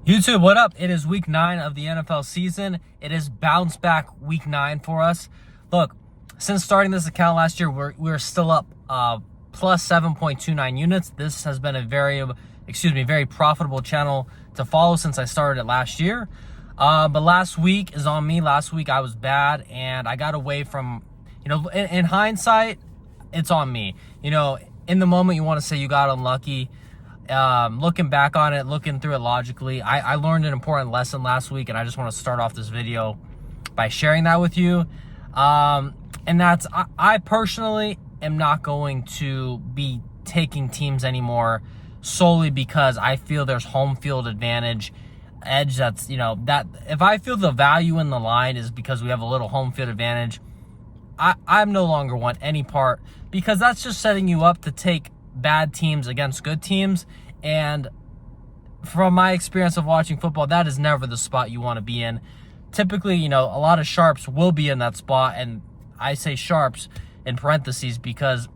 YouTube, what up? It is week 9 of the NFL season. It is bounce back week 9 for us. Look, since starting this account last year, we're still up plus 7.29 units. This has been a very profitable channel to follow since I started it last year. But last week is on me. Last week I was bad and I got away from, in hindsight, it's on me. In the moment you want to say you got unlucky. Looking back on it, looking through it logically, I learned an important lesson last week, and I just want to start off this video by sharing that with you. And that's, I personally am not going to be taking teams anymore solely because I feel there's home field advantage edge. That's, that if I feel the value in the line is because we have a little home field advantage, I'm no longer want any part, because that's just setting you up to take bad teams against good teams. And from my experience of watching football, that is never the spot you want to be in. Typically, a lot of sharps will be in that spot, and I say sharps in parentheses because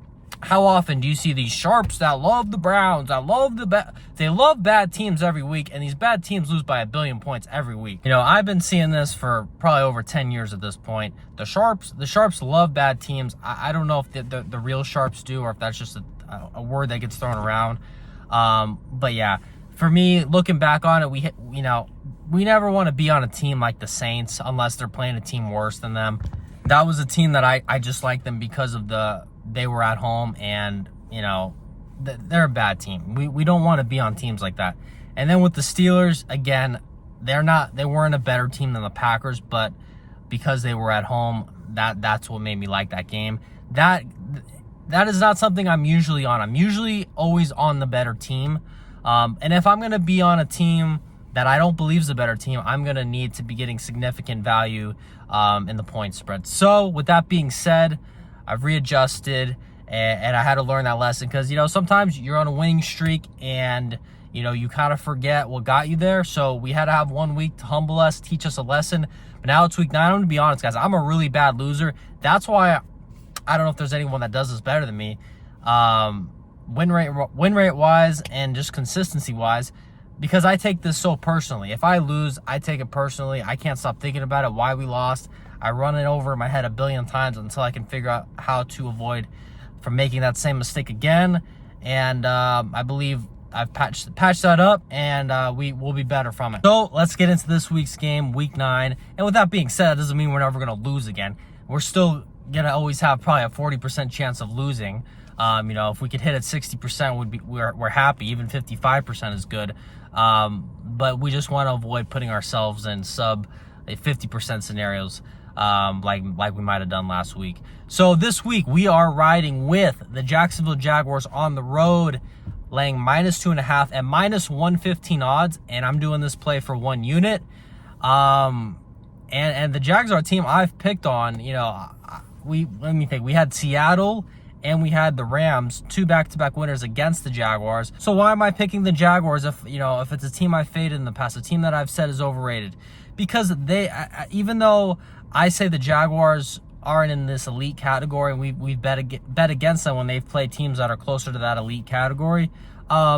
how often do you see these sharps that love the Browns, that love they love bad teams every week, and these bad teams lose by 1 billion points every week. I've been seeing this for probably over 10 years at this point. The sharps love bad teams. I don't know if the real sharps do, or if that's just a word that gets thrown around. But yeah, for me, looking back on it, we never want to be on a team like the Saints unless they're playing a team worse than them. That was a team that I just liked them because of they were at home, and they're a bad team. We don't want to be on teams like that. And then with the Steelers, again, they weren't a better team than the Packers, but because they were at home, that's what made me like that game. That is not something I'm usually on. I'm usually always on the better team. And if I'm going to be on a team that I don't believe is a better team, I'm going to need to be getting significant value in the point spread. So with that being said, I've readjusted, and I had to learn that lesson because, sometimes you're on a winning streak and, you kind of forget what got you there. So we had to have 1 week to humble us, teach us a lesson. But now it's week 9. I'm going to be honest, guys. I'm a really bad loser. That's why I don't know if there's anyone that does this better than me, win rate wise and just consistency wise, because I take this so personally. If I lose, I take it personally. I can't stop thinking about it, why we lost. I run it over in my head 1 billion times until I can figure out how to avoid from making that same mistake again. And I believe I've patched that up, and we will be better from it. So let's get into this week's game, week 9. And with that being said, that doesn't mean we're never going to lose again. We're still gonna always have probably a 40% chance of losing. If we could hit at 60%, we're happy. Even 55% is good. But we just want to avoid putting ourselves in sub 50% scenarios, like we might have done last week. So this week we are riding with the Jacksonville Jaguars on the road, laying -2.5 at -115 odds, and I'm doing this play for 1 unit. And the Jags are a team I've picked on. Let me think. We had Seattle and we had the Rams, 2 back-to-back winners against the Jaguars. So why am I picking the Jaguars if it's a team I've faded in the past, a team that I've said is overrated? Because even though I say the Jaguars aren't in this elite category, and we've bet against them when they've played teams that are closer to that elite category,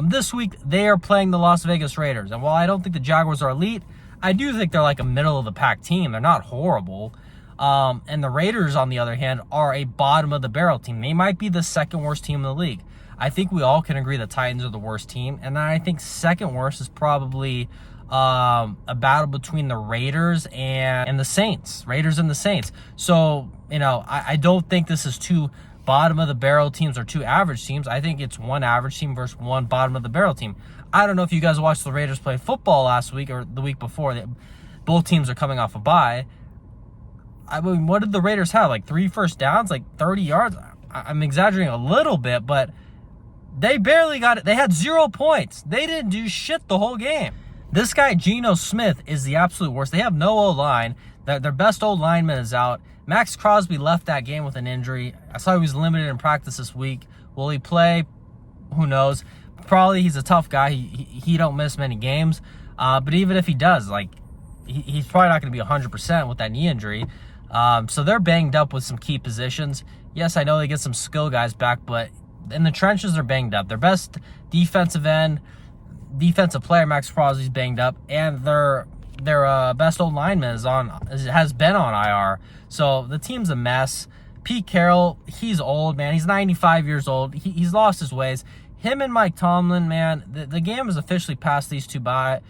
this week they are playing the Las Vegas Raiders. And while I don't think the Jaguars are elite, I do think they're like a middle-of-the-pack team. They're not horrible. And the Raiders, on the other hand, are a bottom-of-the-barrel team. They might be the second worst team in the league. I think we all can agree the Titans are the worst team. And then I think second worst is probably a battle between the Raiders and the Saints. Raiders and the Saints. So, I don't think this is 2 bottom-of-the-barrel teams or 2 average teams. I think it's 1 average team versus 1 bottom-of-the-barrel team. I don't know if you guys watched the Raiders play football last week or the week before. Both teams are coming off a bye. I mean, what did the Raiders have? Like 3 first downs, like 30 yards? I'm exaggerating a little bit, but they barely got it. They had 0 points. They didn't do shit the whole game. This guy, Geno Smith, is the absolute worst. They have no O-line. Their best O-lineman is out. Max Crosby left that game with an injury. I saw he was limited in practice this week. Will he play? Who knows? Probably. He's a tough guy. He don't miss many games. But even if he does, he's probably not going to be 100% with that knee injury. So they're banged up with some key positions. Yes, I know they get some skill guys back, but in the trenches, they're banged up. Their best defensive end, defensive player, Max Crosby's banged up, and their best old lineman has been on IR. So the team's a mess. Pete Carroll, he's old, man. He's 95 years old. He's lost his ways. Him and Mike Tomlin, man, the game has officially passed these two by.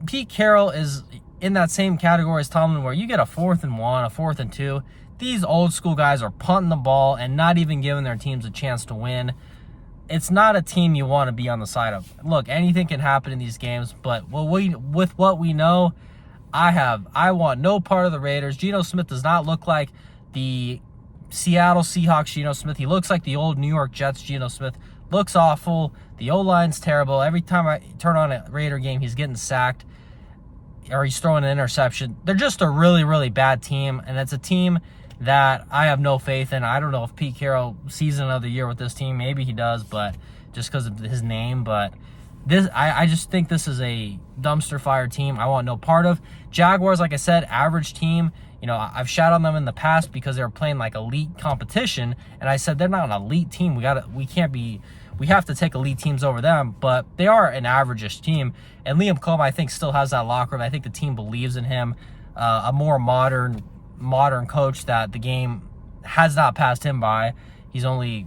Pete Carroll is in that same category as Tomlin, where you get a 4th and 1, a 4th and 2. These old school guys are punting the ball and not even giving their teams a chance to win. It's not a team you want to be on the side of. Look, anything can happen in these games, but with what we know, I want no part of the Raiders. Geno Smith does not look like the Seattle Seahawks Geno Smith. He looks like the old New York Jets Geno Smith. Looks awful. The O-line's terrible. Every time I turn on a Raider game, he's getting sacked or he's throwing an interception. They're just a really, really bad team, and it's a team that I have no faith in. I don't know if Pete Carroll sees another year with this team. Maybe he does, but just because of his name. But I just think this is a dumpster fire team I want no part of. Jaguars, like I said, average team. You know, I've shot on them in the past because they were playing like elite competition, and I said they're not an elite team. We have to take elite teams over them, but they are an average-ish team. And Liam Cohen, I think, still has that locker room. I think the team believes in him. A more modern coach that the game has not passed him by. He's only,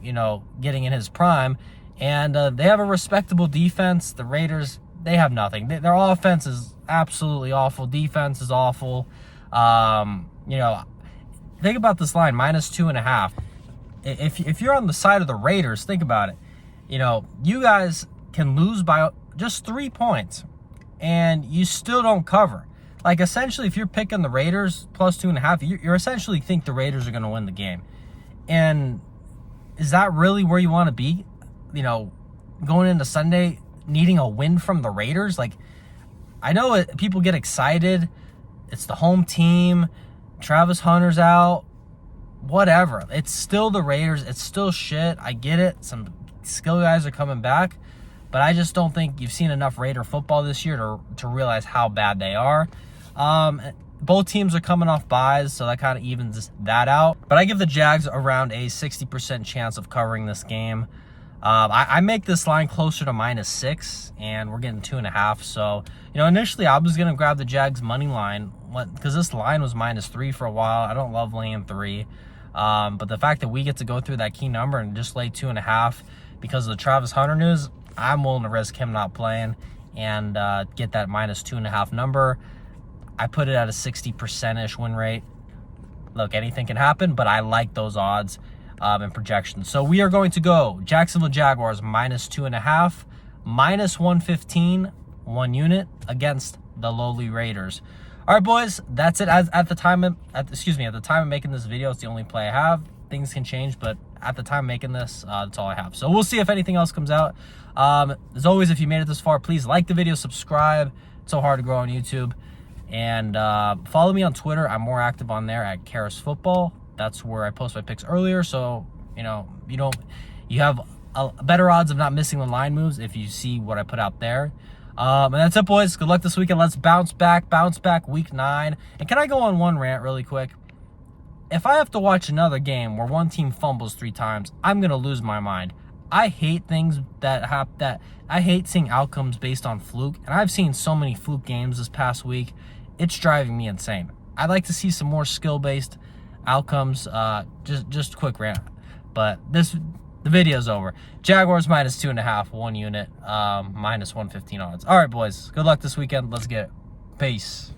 getting in his prime. And they have a respectable defense. The Raiders, they have nothing. Their offense is absolutely awful. Defense is awful. Think about this line, -2.5. If you're on the side of the Raiders, think about it. You guys can lose by just 3 points, and you still don't cover. Like, essentially, if you're picking the Raiders +2.5, you're essentially think the Raiders are going to win the game. And is that really where you want to be? Going into Sunday, needing a win from the Raiders? Like, I know people get excited. It's the home team. Travis Hunter's out. Whatever. It's still the Raiders. It's still shit. I get it. Some skill guys are coming back. But I just don't think you've seen enough Raider football this year to realize how bad they are. Both teams are coming off byes, so that kind of evens that out. But I give the Jags around a 60% chance of covering this game. I make this line closer to -6, and we're getting 2.5. So, initially I was going to grab the Jags money line because this line was -3 for a while. I don't love laying 3. But the fact that we get to go through that key number and just lay 2.5 because of the Travis Hunter news, I'm willing to risk him not playing and get that -2.5 number. I put it at a 60%-ish win rate. Look, anything can happen, but I like those odds and projections. So we are going to go Jacksonville Jaguars -2.5, -115, 1 unit against the lowly Raiders. All right, boys, that's it. At the time of making this video, it's the only play I have. Things can change, but at the time of making this, that's all I have. So we'll see if anything else comes out. As always, if you made it this far, please like the video, subscribe. It's so hard to grow on YouTube. And follow me on Twitter. I'm more active on there at Karis Football. That's where I post my picks earlier. So, you have better odds of not missing the line moves if you see what I put out there. And that's it, boys. Good luck this weekend. Let's bounce back week 9. And can I go on one rant really quick? If I have to watch another game where one team fumbles 3 times, I'm going to lose my mind. I hate things I hate seeing outcomes based on fluke. And I've seen so many fluke games this past week. It's driving me insane. I'd like to see some more skill-based outcomes. Just a quick rant. But the video's over. Jaguars -2.5, 1 unit, -115 odds. All right, boys. Good luck this weekend. Let's get it. Peace.